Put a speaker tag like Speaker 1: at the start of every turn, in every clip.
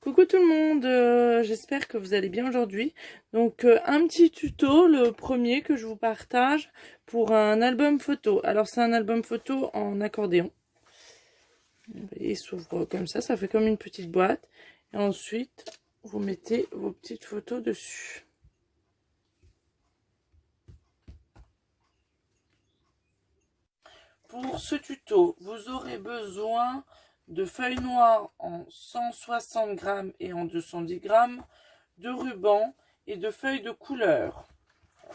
Speaker 1: Coucou tout le monde, j'espère que vous allez bien aujourd'hui. Donc un petit tuto, le premier que je vous partage pour un album photo. Alors c'est un album photo en accordéon. Vous voyez, il s'ouvre comme ça fait comme une petite boîte. Et ensuite, vous mettez vos petites photos dessus. Pour ce tuto, vous aurez besoin de feuilles noires en 160 grammes et en 210 grammes, de ruban et de feuilles de couleur.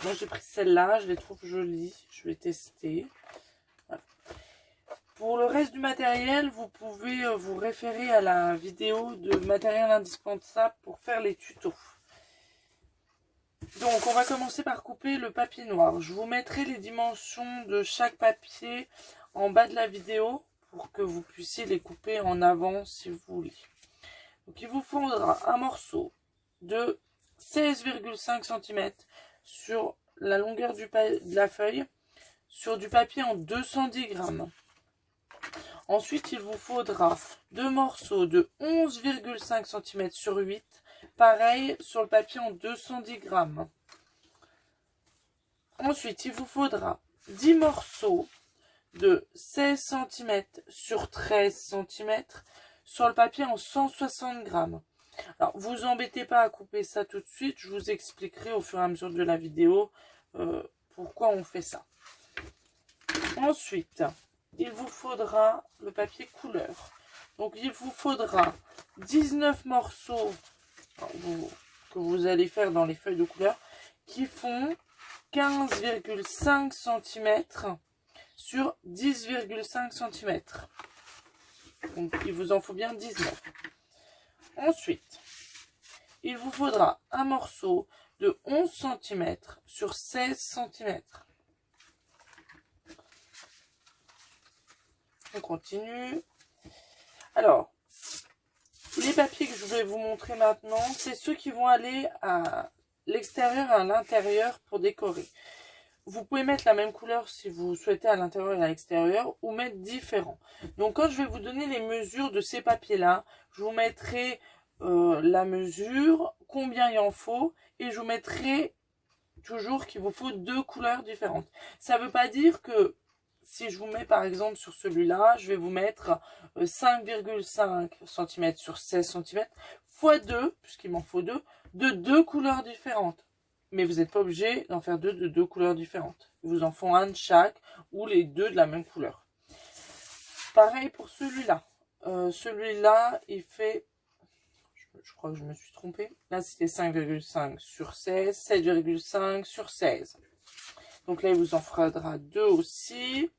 Speaker 1: Moi j'ai pris celle-là, je les trouve jolies, je vais tester. Voilà. Pour le reste du matériel, vous pouvez vous référer à la vidéo de matériel indispensable pour faire les tutos. Donc on va commencer par couper le papier noir. Je vous mettrai les dimensions de chaque papier en bas de la vidéo pour que vous puissiez les couper en avant si vous voulez. Donc il vous faudra un morceau de 16,5 cm sur la longueur de la feuille, sur du papier en 210 grammes. Ensuite, il vous faudra deux morceaux de 11,5 cm sur 8, pareil sur le papier en 210 grammes. Ensuite, il vous faudra 10 morceaux de 16 cm sur 13 cm sur le papier en 160 grammes. Alors, vous embêtez pas à couper ça tout de suite, je vous expliquerai au fur et à mesure de la vidéo pourquoi on fait ça. Ensuite, il vous faudra le papier couleur. Donc, il vous faudra 19 morceaux que vous allez faire dans les feuilles de couleur qui font 15,5 cm sur 10,5 cm. Donc, il vous en faut bien 19. Ensuite, il vous faudra un morceau de 11 cm sur 16 cm. On continue. Alors, les papiers que je vais vous montrer maintenant, c'est ceux qui vont aller à l'extérieur et à l'intérieur pour décorer. Vous pouvez mettre la même couleur si vous souhaitez à l'intérieur et à l'extérieur ou mettre différents. Donc quand je vais vous donner les mesures de ces papiers-là, je vous mettrai la mesure, combien il en faut et je vous mettrai toujours qu'il vous faut deux couleurs différentes. Ça ne veut pas dire que si je vous mets par exemple sur celui-là, je vais vous mettre 5,5 cm sur 16 cm x 2, puisqu'il m'en faut deux, de deux couleurs différentes. Mais vous n'êtes pas obligé d'en faire deux de deux couleurs différentes. Il vous en faut un de chaque ou les deux de la même couleur. Pareil pour celui-là. Celui-là, il fait... Je crois que je me suis trompée. Là, c'était 5,5 sur 16, 7,5 sur 16. Donc là, il vous en faudra deux aussi.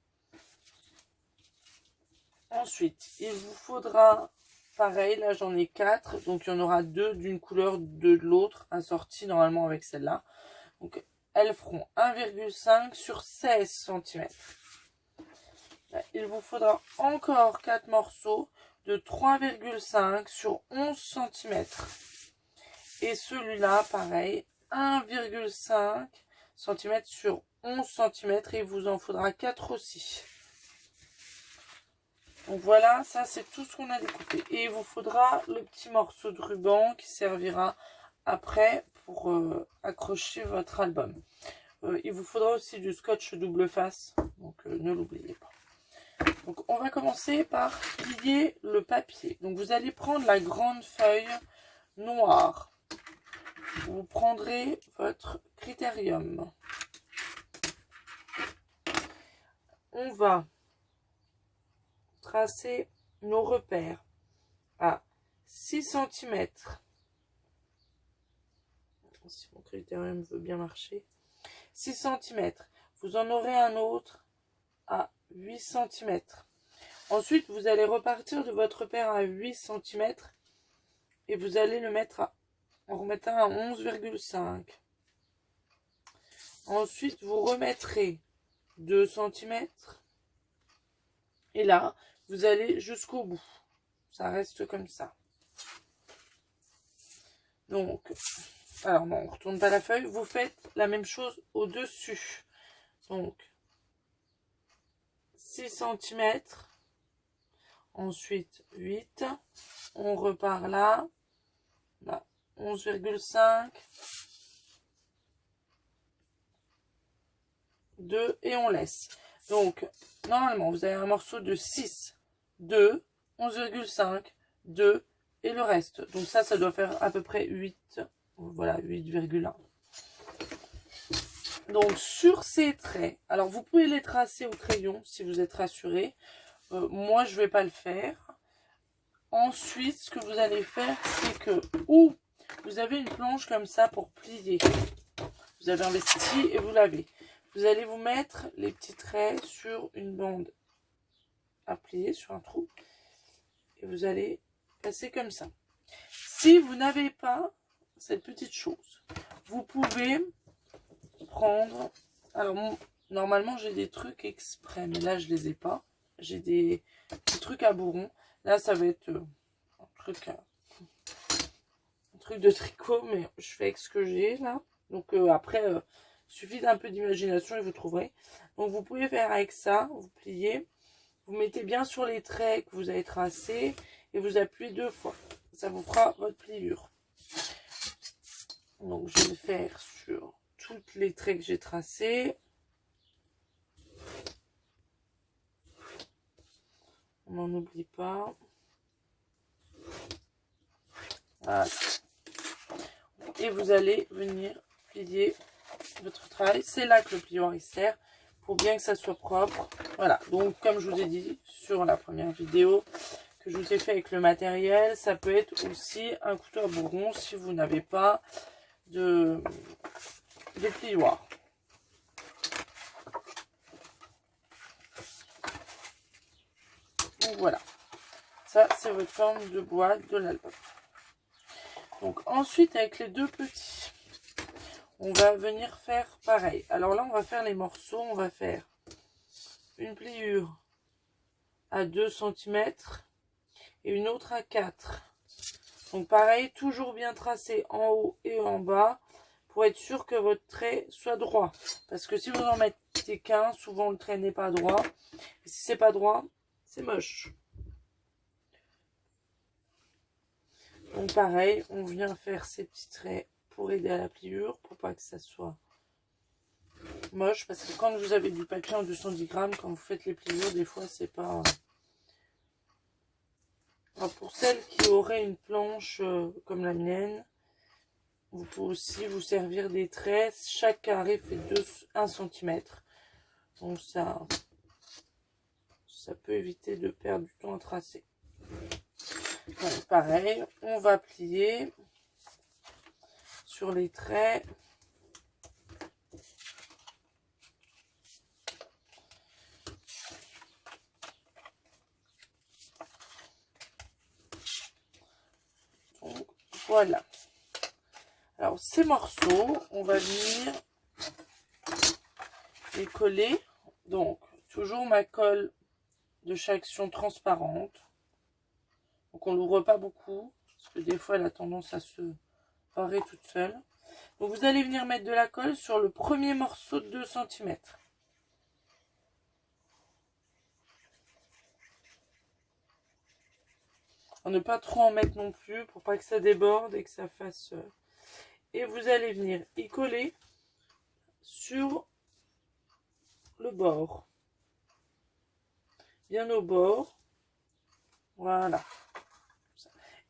Speaker 1: Ensuite, il vous faudra, pareil, là j'en ai 4, donc il y en aura deux d'une couleur, deux de l'autre, assorties normalement avec celle-là. Donc elles feront 1,5 sur 16 cm. Là, il vous faudra encore 4 morceaux de 3,5 sur 11 cm. Et celui-là, pareil, 1,5 cm sur 11 cm, et il vous en faudra 4 aussi. Donc voilà, ça c'est tout ce qu'on a découpé. Et il vous faudra le petit morceau de ruban qui servira après pour accrocher votre album. Il vous faudra aussi du scotch double face, donc ne l'oubliez pas. Donc on va commencer par plier le papier. Donc vous allez prendre la grande feuille noire. Vous prendrez votre critérium. On va tracer nos repères à 6 cm. Si mon critérium veut bien marcher. 6 cm. Vous en aurez un autre à 8 cm. Ensuite, vous allez repartir de votre repère à 8 cm et vous allez le mettre en remettant à 11,5. Ensuite, vous remettrez 2 cm. Et là, vous allez jusqu'au bout. Ça reste comme ça. Donc, alors non, on ne retourne pas la feuille. Vous faites la même chose au-dessus. Donc, 6 cm. Ensuite, 8. On repart là. On a 11,5, 2 et on laisse. Donc, normalement, vous avez un morceau de 6, 2, 11,5, 2 et le reste. Donc ça doit faire à peu près 8, voilà, 8,1. Donc, sur ces traits, alors vous pouvez les tracer au crayon si vous êtes rassuré. Moi, je ne vais pas le faire. Ensuite, ce que vous allez faire, c'est que, ou vous avez une planche comme ça pour plier. Vous avez investi et vous l'avez. Vous allez vous mettre les petits traits sur une bande à plier, sur un trou. Et vous allez passer comme ça. Si vous n'avez pas cette petite chose, vous pouvez prendre... Alors, normalement, j'ai des trucs exprès, mais là, je les ai pas. J'ai des trucs à bourron. Là, ça va être un truc de tricot, mais je fais avec ce que j'ai, là. Donc, après, il suffit d'un peu d'imagination et vous trouverez. Donc, vous pouvez faire avec ça, vous pliez. Vous mettez bien sur les traits que vous avez tracés et vous appuyez 2 fois. Ça vous fera votre pliure. Donc, je vais le faire sur tous les traits que j'ai tracés. On n'en oublie pas. Voilà. Et vous allez venir plier votre travail. C'est là que le plioir il sert, pour bien que ça soit propre. Voilà, donc comme je vous ai dit sur la première vidéo que je vous ai fait avec le matériel, ça peut être aussi un couteau à bourron si vous n'avez pas de plioir. Donc voilà, ça c'est votre forme de boîte de l'album. Donc ensuite avec les 2 petits, on va venir faire pareil. Alors là on va faire les morceaux, on va faire une pliure à 2 cm et une autre à 4. Donc pareil, toujours bien tracé en haut et en bas pour être sûr que votre trait soit droit. Parce que si vous en mettez qu'un, souvent le trait n'est pas droit. Et si c'est pas droit, c'est moche. Donc pareil, on vient faire ces petits traits pour aider à la pliure, pour pas que ça soit moche. Parce que quand vous avez du papier en 210 grammes, quand vous faites les pliures, des fois c'est pas... Alors, pour celles qui auraient une planche comme la mienne, vous pouvez aussi vous servir des traits. Chaque carré fait 1 cm. Donc ça peut éviter de perdre du temps à tracer. Donc, pareil, on va plier sur les traits. Donc voilà. Alors ces morceaux, on va venir les coller. Donc toujours ma colle de chez Action transparente. Donc on l'ouvre pas beaucoup, parce que des fois elle a tendance à se barrer toute seule. Donc vous allez venir mettre de la colle sur le premier morceau de 2 cm. On ne pas trop en mettre non plus, pour pas que ça déborde et que ça fasse... Et vous allez venir y coller sur le bord. Bien au bord. Voilà.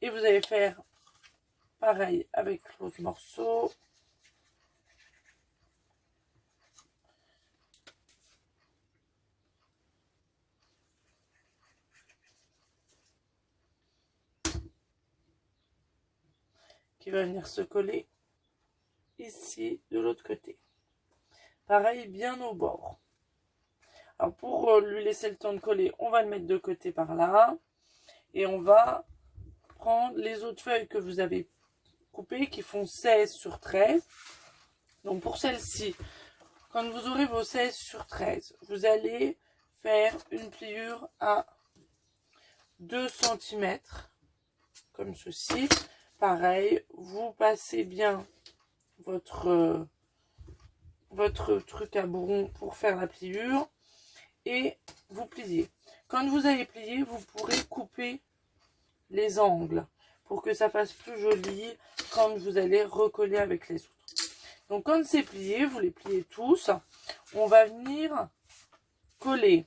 Speaker 1: Et vous allez faire pareil avec l'autre morceau. Qui va venir se coller ici de l'autre côté. Pareil, bien au bord. Alors pour lui laisser le temps de coller, on va le mettre de côté par là. Et on va prendre les autres feuilles que vous avez coupées qui font 16 sur 13. Donc pour celle-ci, quand vous aurez vos 16 sur 13, vous allez faire une pliure à 2 cm, comme ceci. Pareil, vous passez bien votre truc à bourron pour faire la pliure et vous pliez. Quand vous allez plier, vous pourrez couper les angles pour que ça fasse plus joli quand vous allez recoller avec les autres. Donc quand c'est plié, vous les pliez tous. On va venir coller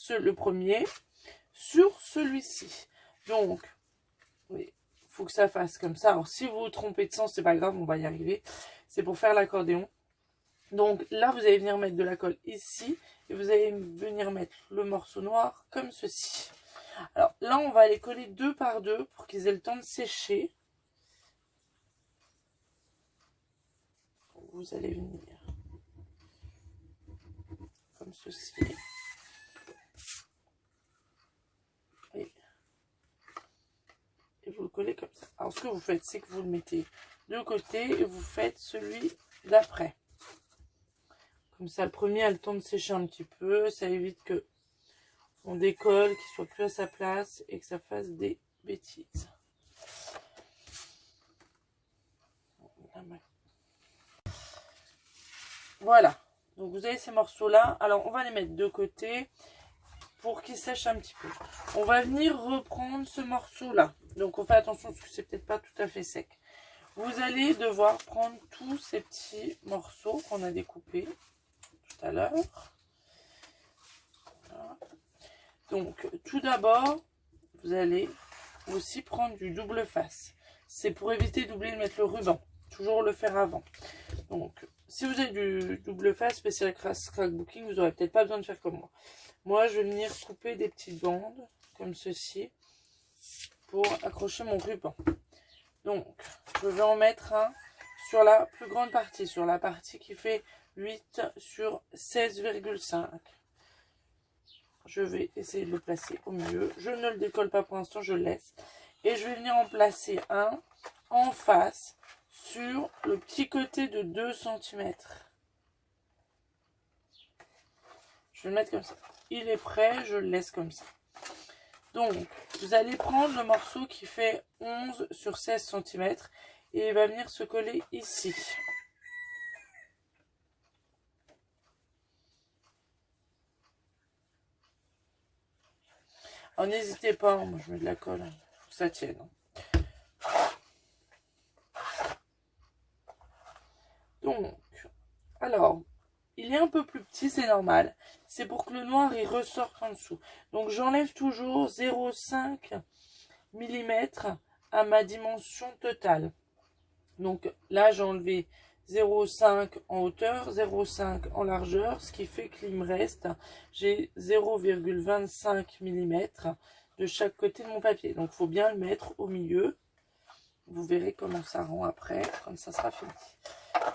Speaker 1: le premier sur celui-ci. Donc, il faut que ça fasse comme ça. Alors si vous vous trompez de sens, c'est pas grave, on va y arriver. C'est pour faire l'accordéon. Donc là, vous allez venir mettre de la colle ici. Et vous allez venir mettre le morceau noir comme ceci. Alors là, on va les coller deux par deux pour qu'ils aient le temps de sécher. Vous allez venir comme ceci. Et vous le collez comme ça. Alors ce que vous faites, c'est que vous le mettez de côté et vous faites celui d'après. Comme ça, le premier a le temps de sécher un petit peu. Ça évite que on décolle, qu'il soit plus à sa place et que ça fasse des bêtises. Voilà. Donc vous avez ces morceaux-là. Alors on va les mettre de côté pour qu'ils sèchent un petit peu. On va venir reprendre ce morceau-là. Donc on fait attention parce que c'est peut-être pas tout à fait sec. Vous allez devoir prendre tous ces petits morceaux qu'on a découpés tout à l'heure. Voilà. Donc tout d'abord, vous allez aussi prendre du double face. C'est pour éviter d'oublier de mettre le ruban. Toujours le faire avant. Donc si vous avez du double face spécial scrapbooking, vous n'aurez peut-être pas besoin de faire comme moi. Moi, je vais venir couper des petites bandes comme ceci pour accrocher mon ruban. Donc, je vais en mettre un sur la plus grande partie, sur la partie qui fait 8 sur 16,5. Je vais essayer de le placer au milieu. Je ne le décolle pas pour l'instant, je le laisse. Et je vais venir en placer un en face sur le petit côté de 2 cm. Je vais le mettre comme ça. Il est prêt, je le laisse comme ça. Donc, vous allez prendre le morceau qui fait 11 sur 16 cm et il va venir se coller ici. Alors, n'hésitez pas, moi je mets de la colle, il faut que ça tienne. Donc, alors, il est un peu plus petit, c'est normal. C'est pour que le noir il ressorte en dessous. Donc j'enlève toujours 0,5 mm à ma dimension totale. Donc là j'ai enlevé 0,5 en hauteur, 0,5 en largeur, ce qui fait qu'il me reste, j'ai 0,25 mm de chaque côté de mon papier. Donc il faut bien le mettre au milieu. Vous verrez comment ça rend après, quand ça sera fini.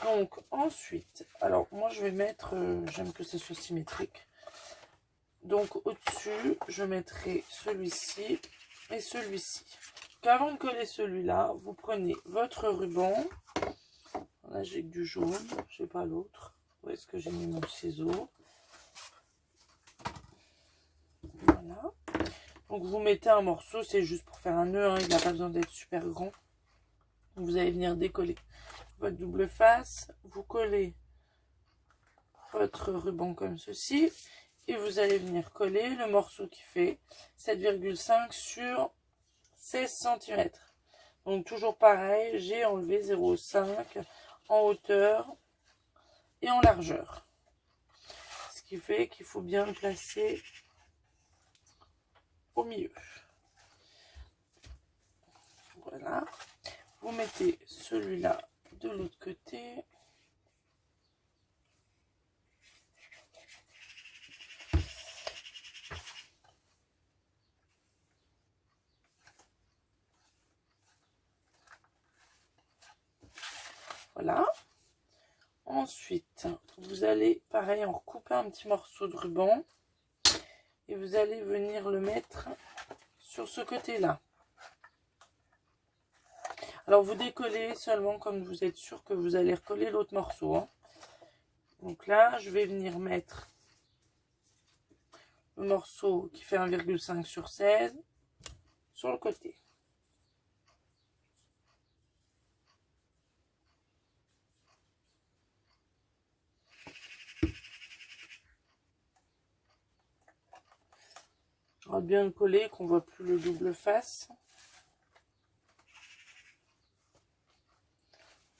Speaker 1: Donc ensuite, alors moi je vais mettre, j'aime que ce soit symétrique. Donc au-dessus, je mettrai celui-ci et celui-ci. Avant de coller celui-là, vous prenez votre ruban. Là j'ai que du jaune, je n'ai pas l'autre. Où est-ce que j'ai mis mon ciseau? Voilà. Donc vous mettez un morceau, c'est juste pour faire un nœud, hein, il n'a pas besoin d'être super grand. Vous allez venir décoller votre double face, vous collez votre ruban comme ceci et vous allez venir coller le morceau qui fait 7,5 sur 16 cm. Donc toujours pareil, j'ai enlevé 0,5 en hauteur et en largeur. Ce qui fait qu'il faut bien le placer au milieu. Voilà. Vous mettez celui-là de l'autre côté. Voilà. Ensuite, vous allez, pareil, en recouper un petit morceau de ruban. Et vous allez venir le mettre sur ce côté-là. Alors, vous décollez seulement comme vous êtes sûr que vous allez recoller l'autre morceau. Hein. Donc là, je vais venir mettre le morceau qui fait 1,5 sur 16 sur le côté. On va bien le coller, qu'on ne voit plus le double face.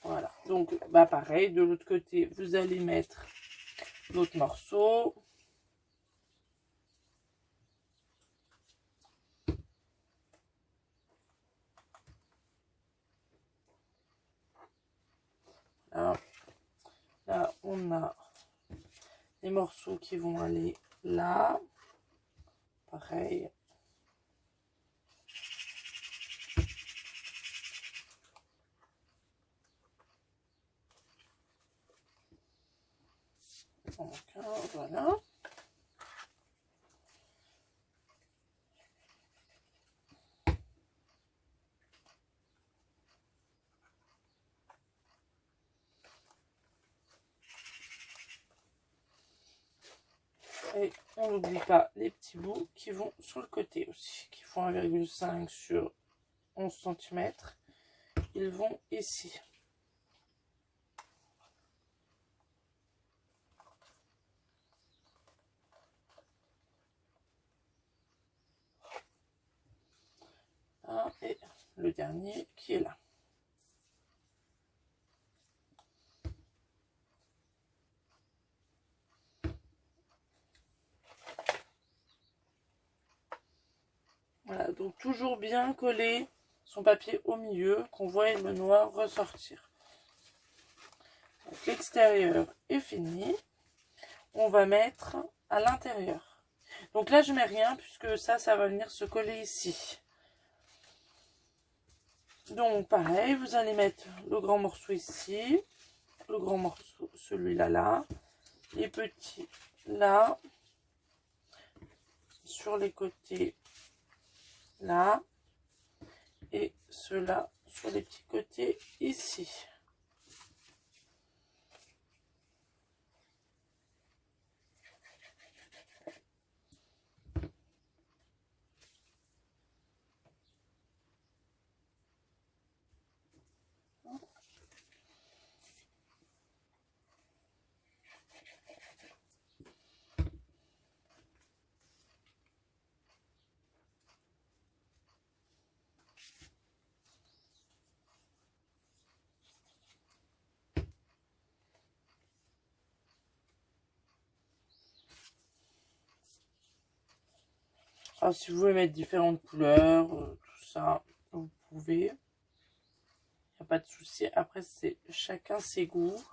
Speaker 1: Voilà, donc bah pareil, de l'autre côté, vous allez mettre l'autre morceau. Là, là, on a les morceaux qui vont aller là. Pareil. Donc, voilà. Et on n'oublie pas les petits bouts qui vont sur le côté aussi, qui font 1,5 sur 11 cm. Ils vont ici. Et le dernier qui est là. Voilà, donc toujours bien coller son papier au milieu, qu'on voit le noir ressortir. L'extérieur est fini. On va mettre à l'intérieur. Donc là, je mets rien puisque ça va venir se coller ici. Donc pareil, vous allez mettre le grand morceau ici, le grand morceau, celui-là là, les petits là, sur les côtés là, et ceux-là sur les petits côtés ici. Alors, si vous voulez mettre différentes couleurs, tout ça, vous pouvez. Il n'y a pas de souci. Après, c'est chacun ses goûts.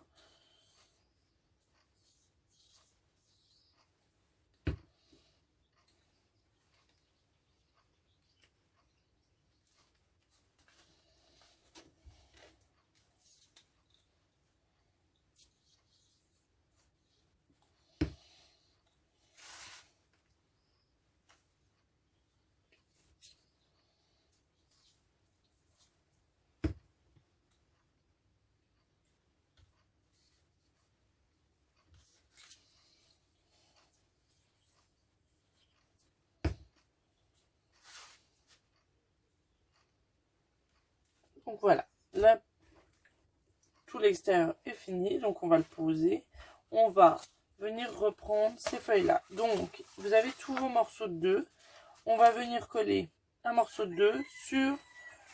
Speaker 1: Donc voilà, là, tout l'extérieur est fini. Donc on va le poser. On va venir reprendre ces feuilles-là. Donc, vous avez tous vos morceaux de 2. On va venir coller un morceau de 2 sur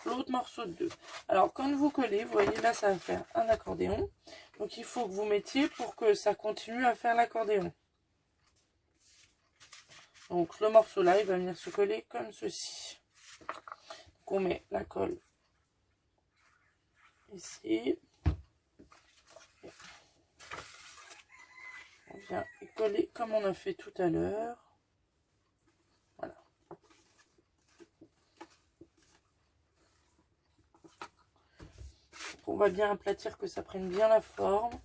Speaker 1: l'autre morceau de 2. Alors, quand vous collez, vous voyez, là, ça va faire un accordéon. Donc, il faut que vous mettiez pour que ça continue à faire l'accordéon. Donc, le morceau là, il va venir se coller comme ceci. Donc, on met la colle ici. On vient coller comme on a fait tout à l'heure. Voilà. On va bien aplatir, que ça prenne bien la forme.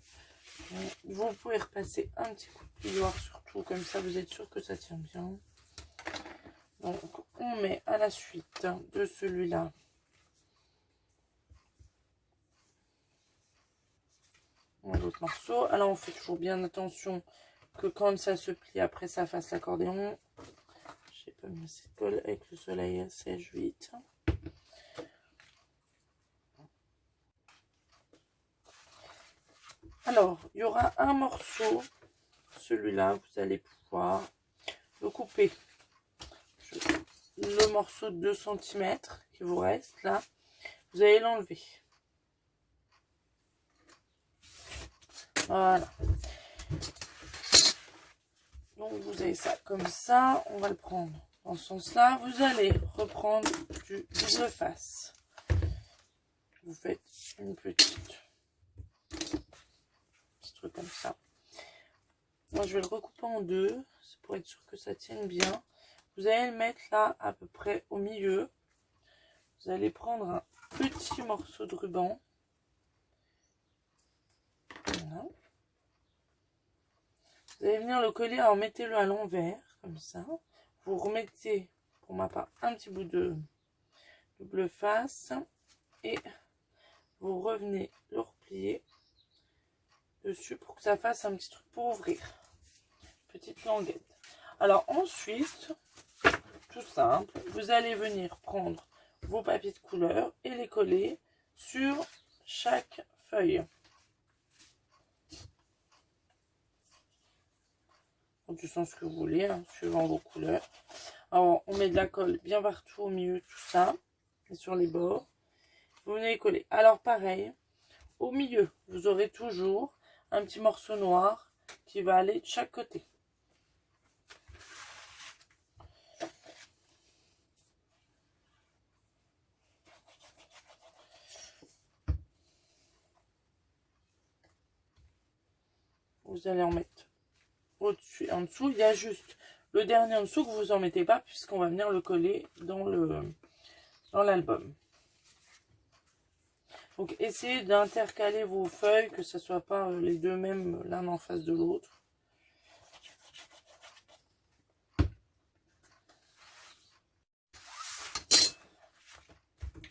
Speaker 1: Vous pouvez repasser un petit coup de plioir surtout, comme ça vous êtes sûr que ça tient bien. Donc on met à la suite de celui-là l'autre morceau. Alors on fait toujours bien attention que quand ça se plie, après ça fasse l'accordéon. J'ai pas mis assez de colle, avec le soleil sèche vite. Alors, il y aura un morceau, celui-là, vous allez pouvoir le couper. Le morceau de 2 cm qui vous reste là, vous allez l'enlever. Voilà. Donc vous avez ça comme ça. On va le prendre dans ce sens-là. Vous allez reprendre du double face. Vous faites une petit truc comme ça. Moi je vais le recouper en deux. C'est pour être sûr que ça tienne bien. Vous allez le mettre là à peu près au milieu. Vous allez prendre un petit morceau de ruban. Voilà. Vous allez venir le coller, alors mettez-le à l'envers, comme ça. Vous remettez, pour ma part, un petit bout de double face. Et vous revenez le replier dessus pour que ça fasse un petit truc pour ouvrir. Petite languette. Alors ensuite, tout simple, vous allez venir prendre vos papiers de couleur et les coller sur chaque feuille. Du sens que vous voulez, hein, suivant vos couleurs. Alors, on met de la colle bien partout au milieu, tout ça, et sur les bords. Vous venez coller. Alors, pareil, au milieu, vous aurez toujours un petit morceau noir qui va aller de chaque côté. Vous allez en mettre au-dessus et en dessous. Il y a juste le dernier en dessous que vous en mettez pas puisqu'on va venir le coller dans l'album. Donc essayez d'intercaler vos feuilles, que ce ne soit pas les deux mêmes l'un en face de l'autre.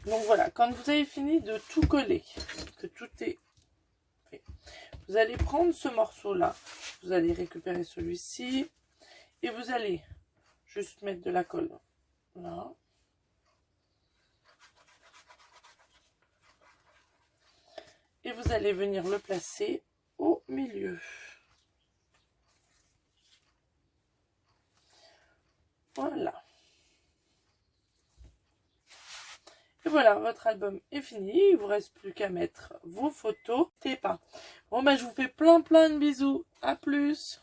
Speaker 1: Donc voilà, quand vous avez fini de tout coller, que tout est fait, vous allez prendre ce morceau-là, vous allez récupérer celui-ci, et vous allez juste mettre de la colle là. Et vous allez venir le placer au milieu. Voilà. Et voilà, votre album est fini. Il ne vous reste plus qu'à mettre vos photos. N'hésitez pas. Bon, ben, je vous fais plein de bisous. À plus.